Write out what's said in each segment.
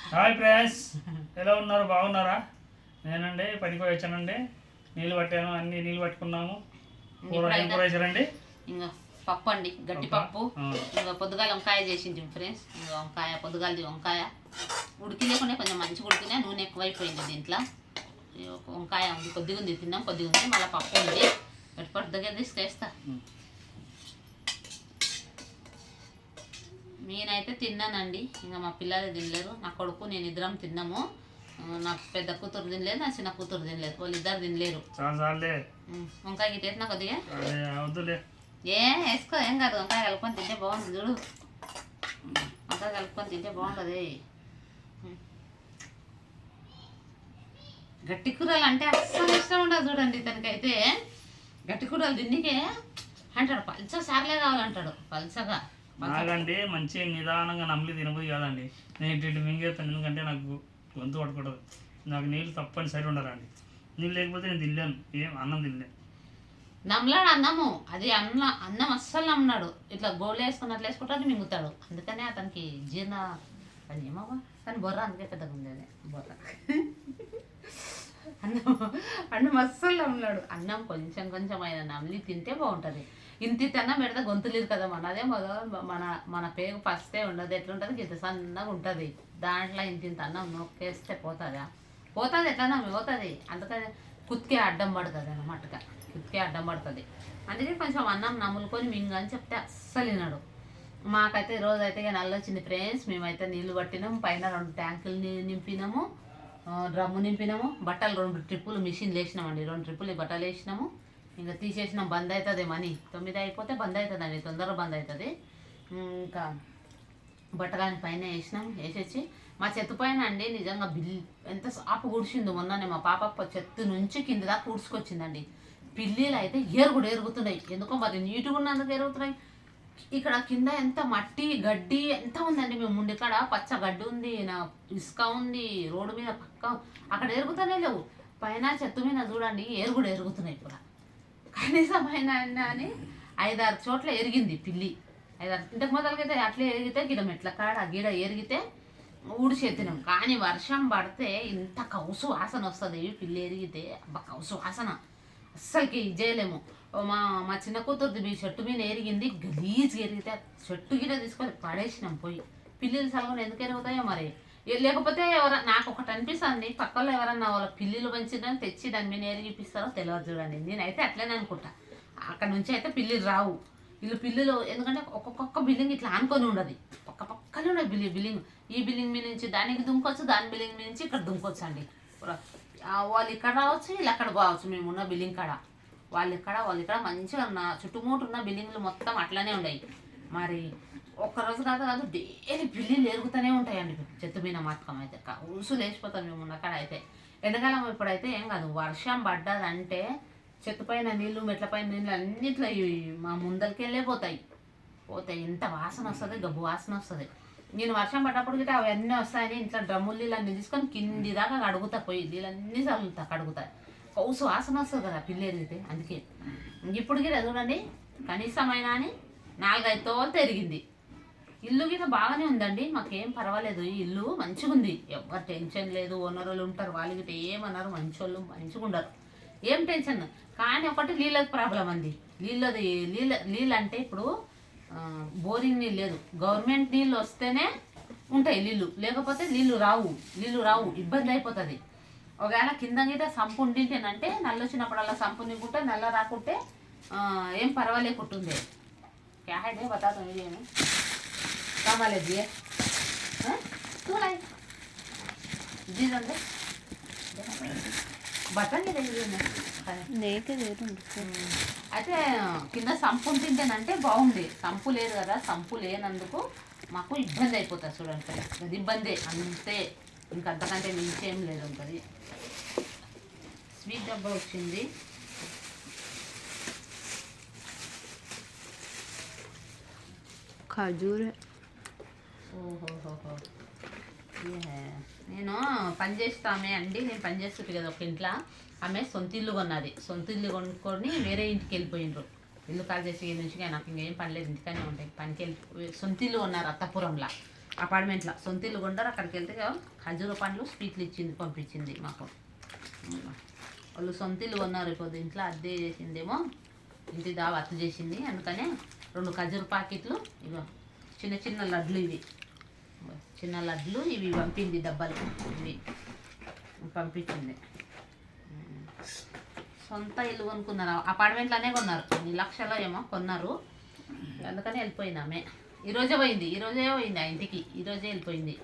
Hi friends, ఎలా ఉన్నారు? బాగున్నారా? నేనండి పనికి వచ్చానండి. నీళ్ళు పట్టాను, అన్ని నీళ్ళు పట్టుకున్నాము. కూర ఏం కూర వేసారండి? ఇంకా పప్పు అండి, గట్టి పప్పు. ఇంకా పొద్దుగాల వంకాయ చేసింది ఫ్రెండ్స్. ఇంకా వంకాయ పొద్దుగాలది వంకాయ ఉడికి లేకుండా కొంచెం మంచిగా ఉడికినా నూనె ఎక్కువైపోయింది దీంట్లో. వంకాయ ఉంది, కొద్దిగా ఉంది, తిన్నాం కొద్దిగా ఉంది. మళ్ళీ పప్పు ఉంది, గట్టి పప్పు దగ్గర తీసుకేస్తా. నేనైతే తిన్నానండి, ఇంకా మా పిల్లలు తినలేరు. నా కొడుకు నేను ఇద్దరం తిన్నాము. నా పెద్ద కూతురు తినలేదు, నా చిన్న కూతురు తినలేదు, వాళ్ళు ఇద్దరు తినలేరు. వంకాయ గిట్టేసినా కొద్దిగా వేసుకో, ఏం కాదు. వంకాయ కలుపుకొని తింటే బాగుంటుంది చూడు. వంకాయ కలుపుకొని తింటే బాగుంటుంది. గట్టి కూరలు అంటే అస్సలు ఇష్టం ఉండదు చూడండి. తనకైతే గట్టి కూరలు తిండికే అంటాడు, పల్చ సార్లే కావాలంటాడు, పల్చగా. నాకంటే మంచి నిదానంగా నమ్మిలి తినబోదు కాదండి. నేను ఇటు మింగేస్తాను, ఎందుకంటే నాకు గొంతు పడుకుంటుంది. నాకు నీళ్ళు తప్పనిసరి ఉండరండి. నీళ్ళు లేకపోతే నేను తినలేను, ఏం అన్నం తినలేను. నమ్మలాడు అన్నము, అది అన్నం అస్సలు నమ్మన్నాడు. ఇట్లా గోళ్ళు వేసుకున్నట్లు వేసుకుంటాడు, మింగుతాడు. అందుకనే అతనికి జీర్ణ అది ఏమో, కానీ బొర్ర అందుకే పెద్దగా ఉంది. అదే బొర్ర. అన్నం అస్సలు నమ్మలాడు. అన్నం కొంచెం కొంచెం అయినా నమ్లి తింటే బాగుంటుంది. ఇంత అన్నం పెడితే గొంతులేదు కదా మనదే. మన పేగు ఫస్టే ఉండదు, ఎట్లుంటుంది గిట్ట సన్నగా ఉంటుంది. దాంట్లో ఇంత అన్నం నొక్కేస్తే పోతుందా? పోతుంది, ఎట్లన్నా పోతుంది. అందుకని కుత్కే అడ్డం పడుతుంది అన్నమాటగా, కుత్కే అడ్డం పడుతుంది. అందుకే కొంచెం అన్నం నమ్ములుకొని మింగని చెప్తే అస్సలు వినడు. మాకైతే ఈరోజు అయితే ఇక నల్ల వచ్చింది ఫ్రెండ్స్. మేమైతే నీళ్లు పట్టినాము, పైన 2 ట్యాంకులు నింపినాము, డ్రమ్ము నింపినాము. బట్టలు 2 ట్రిప్పులు మిషన్లు వేసినామండి, 2 ట్రిప్పులు బట్టలు వేసినాము. ఇంకా తీసేసినాం, బంద్ అవుతుంది మనీ 9 అయిపోతే బంద్ అవుతుందండి, తొందరగా బంద్ అవుతుంది. ఇంకా బట్టలని పైన వేసినాం. వేసేసి మా చెత్త పైన అండి నిజంగా ఎంత సాపు కూర్చిందో మొన్ననే. మా పాప చెత్త నుంచి కింద దాకా కూర్చుకొచ్చిందండి. పిల్లీలు అయితే ఎరుగుతున్నాయి. ఎందుకో మరి నీట్గా ఉన్నందుకు ఎరుగుతున్నాయి. ఇక్కడ కింద ఎంత మట్టి గడ్డి ఎంత ఉందండి. మేము ఉండి ఇక్కడ పచ్చ గడ్డి ఉంది, నా ఇసుక ఉంది, రోడ్డు మీద పక్క అక్కడ ఎరుగుతూనే లేవు. పైన చెత్త మీద చూడండి ఎరుగుతున్నాయి కూడా. కనీసం అయినా అని 5-6 చోట్ల ఎరిగింది పిల్లి. 5-6 ఇంతకు మొదలకైతే అట్లే ఎరిగితే గిడ మెట్ల కాడ గిడ ఎరిగితే ఊడిచెత్తినాం. కానీ వర్షం పడితే ఇంత కౌసు వాసన వస్తుంది. పిల్లి ఎరిగితే అబ్బా కౌసు వాసన అస్సలకి చేయలేము. మా చిన్న కూతురుది మీ చెట్టు మీద ఎరిగింది, గలీజ్గా ఎరిగితే చెట్టు గిడ తీసుకొని పడేసినాం పోయి. పిల్లిలు సలగని ఎందుకు ఎరుగుతాయో మరి. లేకపోతే నాకు ఒకటి అనిపిస్తుంది, పక్కలో ఎవరన్నా వాళ్ళ పిల్లిలు పెంచిందని తెచ్చి దాని మీద ఎరిగిపిస్తారో తెలియదు చూడండి. నేనైతే అట్లనే అనుకుంటా. అక్కడ నుంచి అయితే పిల్లిలు రావు. పిల్లులు ఎందుకంటే ఒక్కొక్క బిల్డింగ్ ఇట్లా ఆనుకొని ఉండదు, పక్కనే ఉన్నాయి బిల్డింగ్. ఈ బిల్డింగ్ మీద నుంచి దానికి దుంకొచ్చు, దాని బిల్డింగ్ మీద నుంచి ఇక్కడ దుంకొచ్చు అండి. వాళ్ళు ఇక్కడ రావచ్చు, వీళ్ళు అక్కడ పోవచ్చు. మేము ఉన్న బిల్డింగ్ కాడ వాళ్ళు ఇక్కడ మంచిగా ఉన్న చుట్టుముట్టు ఉన్న బిల్డింగ్లు మొత్తం అట్లనే ఉన్నాయి. మరి ఒక్కరోజు కాదు డైలీ పిల్లిలు ఎరుగుతూనే ఉంటాయండి చెట్టు మీద. మాత్రం అయితే ఊసు లేచిపోతాం మేము ఉన్న కాడ అయితే. ఎండాకాలం ఇప్పుడైతే ఏం కాదు, వర్షం పడ్డదంటే చెట్టు పైన నీళ్ళు, మెట్ల పైన నీళ్ళు అన్నిట్లో మా ముందరికెళ్ళే పోతాయి. ఎంత వాసన వస్తుంది, గబ్బు వాసన వస్తుంది. నేను వర్షం పడ్డప్పుడు అవన్నీ వస్తాయని ఇంట్లో డ్రమ్ములు నీళ్ళన్నీ తీసుకొని కింది దాకా కడుగుతా, పోయి నీళ్ళన్నీ చల్లుతా కడుగుతా. కౌసు వాసన వస్తుంది కదా పిల్లి ఎరిగితే. అందుకే ఇప్పటికి చూడండి కనీసమైనా అని 4-5 తోలు ఎరిగింది. ఇల్లు గిట్ట బాగానే ఉందండి, మాకేం పర్వాలేదు. ఈ ఇల్లు మంచిగా ఉంది, ఎవరు టెన్షన్ లేదు. ఓనర్లు ఉంటారు, వాళ్ళు గిట్ట ఏమన్నారు, మంచోళ్ళు మంచిగా ఉండరు, ఏం టెన్షన్. కానీ ఒకటి నీళ్ళది ప్రాబ్లం అండి. నీళ్ళు అంటే ఇప్పుడు బోరింగ్ నీళ్ళు లేదు, గవర్నమెంట్ నీళ్ళు వస్తేనే ఉంటాయి నీళ్ళు, లేకపోతే నీళ్ళు రావు, ఇబ్బంది అయిపోతుంది. ఒకవేళ కింద గిట్ట సంపు ఉండింటేనంటే నల్ల వచ్చినప్పుడల్లా సంపు నింపుంటే నల్ల రాకుంటే ఏం పర్వాలేకుంటుంది. क्या है दे बता दो मुझे में कम वाले दिए हैं तू लाई जी दंडे बटन नहीं देंगे నేకే లేదు. అయితే కింద సంపు ఉంటుంటేనంటే బాగుంది. సంపు లేదు కదా, సంపు లేనందుకు మాకు ఇబ్బంది అయిపోతుంది చూడండి. అది ఇబ్బంది అంతే, ఇంకంతకంటే మించేం లేదు. ఉంటుంది స్వీట్ డబ్బా వచ్చింది. ఖజూర్. ఓహోహోహో నేను పనిచేస్తామే అండి. నేను పనిచేస్తుంది కదా ఒక ఇంట్లో. ఆమె సొంత ఇల్లు కొన్నది. సొంత ఇల్లు కొనుక్కొని వేరే ఇంటికి వెళ్ళిపోయినరు. ఇల్లు కాల్ చేసి నుంచి నాకు ఇంకేం పని లేదు, ఇంటికనే ఉంటాయి. పనికి సొంత ఇల్లు కొన్నారు అత్తపురంలో. అపార్ట్మెంట్లో సొంత ఇల్లు కొంటారు. అక్కడికి వెళ్తే ఖర్జూర పండ్లు స్వీట్లు పంపించింది మాకు. వాళ్ళు సొంత ఇల్లు కొన్నారు. ఇప్పుడు ఇంట్లో అద్దె చేసిందేమో, ఇంటి దావా అత్తు చేసింది. అందుకనే 2 ఖర్జూర ప్యాకెట్లు, ఇగో చిన్న చిన్న లడ్లు, ఇవి చిన్న లడ్లు ఇవి పంపింది. డబ్బాలు ఇవి పంపించింది. సొంత ఇల్లు కొనుక్కున్నారు, అపార్ట్మెంట్లోనే కొన్నారు. 2 లక్షలు ఏమో కొన్నారు. అందుకని వెళ్ళిపోయింది ఆమె. ఈరోజే పోయింది ఆ ఇంటికి. ఈరోజే వెళ్ళిపోయింది.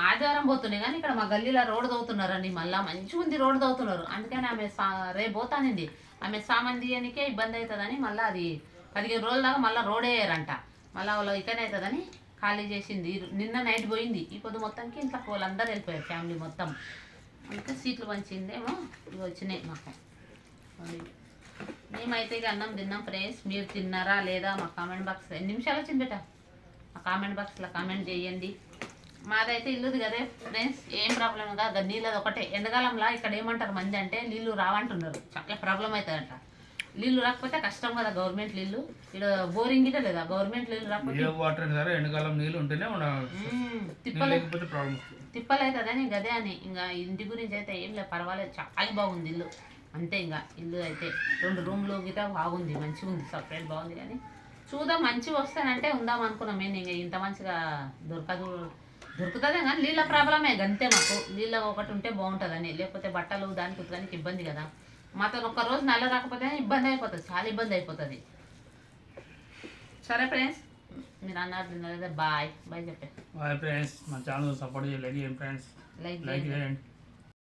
ఆదివారం పోతున్నాయి కానీ ఇక్కడ మా గల్లీలో రోడ్డు తవ్వుతున్నారండి. మళ్ళీ మంచిగా ఉంది, రోడ్డు తవ్వుతున్నారు. అందుకని ఆమె రేపు పోతానండి. ఆమె సామాన్ తీయనికే ఇబ్బంది అవుతుందని మళ్ళీ అది 15 రోజుల దాకా మళ్ళీ రోడ్ వేయరంట. మళ్ళీ వాళ్ళు ఇక్కడనే అవుతుందని ఖాళీ చేసింది. నిన్న నైట్ పోయింది. ఈ పొద్దు మొత్తానికి ఇంట్లో వాళ్ళందరూ వెళ్ళిపోయారు, ఫ్యామిలీ మొత్తం. అందుకే సీట్లు పంచిందేమో ఇవి వచ్చినాయి మాకు. మేమైతే ఇక అన్నం తిన్నాం ఫ్రెండ్స్. మీరు తిన్నారా లేదా మా కామెంట్ బాక్స్ 2 నిమిషాలు వచ్చింది బేట, ఆ కామెంట్ బాక్స్లో కామెంట్ చేయండి. మాదైతే ఇల్లుది కదే ఫ్రెండ్స్, ఏం ప్రాబ్లం కాదు. నీళ్ళది ఒకటే. ఎండాకాలంలో ఇక్కడ ఏమంటారు మంది అంటే నీళ్ళు రావంటున్నారు. చాలా ప్రాబ్లం అవుతుందంట. నీళ్ళు రాకపోతే కష్టం కదా, గవర్నమెంట్ నీళ్ళు. ఇక్కడ బోరింగ్ గిట్ట లేదా, గవర్నమెంట్ నీళ్ళు రాకపోతే ఎండాకాలం నీళ్ళు ఉంటేనే తిప్పలు అవుతుందని గదే అని. ఇంకా ఇంటి గురించి అయితే ఏం లేదు, పర్వాలేదు, చాలా బాగుంది ఇల్లు. అంతే, ఇంకా ఇల్లు అయితే 2 రూమ్లు గిట్ట బాగుంది, మంచిగా ఉంది, సపరేట్ బాగుంది. కానీ చూద్దాం, మంచిగా వస్తానంటే ఉందాం అనుకున్నాం. మేము ఇంకా ఇంత మంచిగా దొరుకుతుంది కానీ నీళ్ళ ప్రాబ్లమే గంతే మాకు. నీళ్ళ ఒకటి ఉంటే బాగుంటుందని, లేకపోతే బట్టలు దానికి ఉతకడానికి ఇబ్బంది కదా. మాతో ఒక్కరోజు నల్ల రాకపోతే ఇబ్బంది అయిపోతుంది, చాలా ఇబ్బంది అయిపోతుంది. సరే ఫ్రెండ్స్, మీరు అన్నారు బాయ్ బాయ్ చెప్పే. బాయ్ ఫ్రెండ్స్, మా ఛానల్ సపోర్ట్ చేయండి, ఫ్రెండ్స్ లైక్ చేయండి.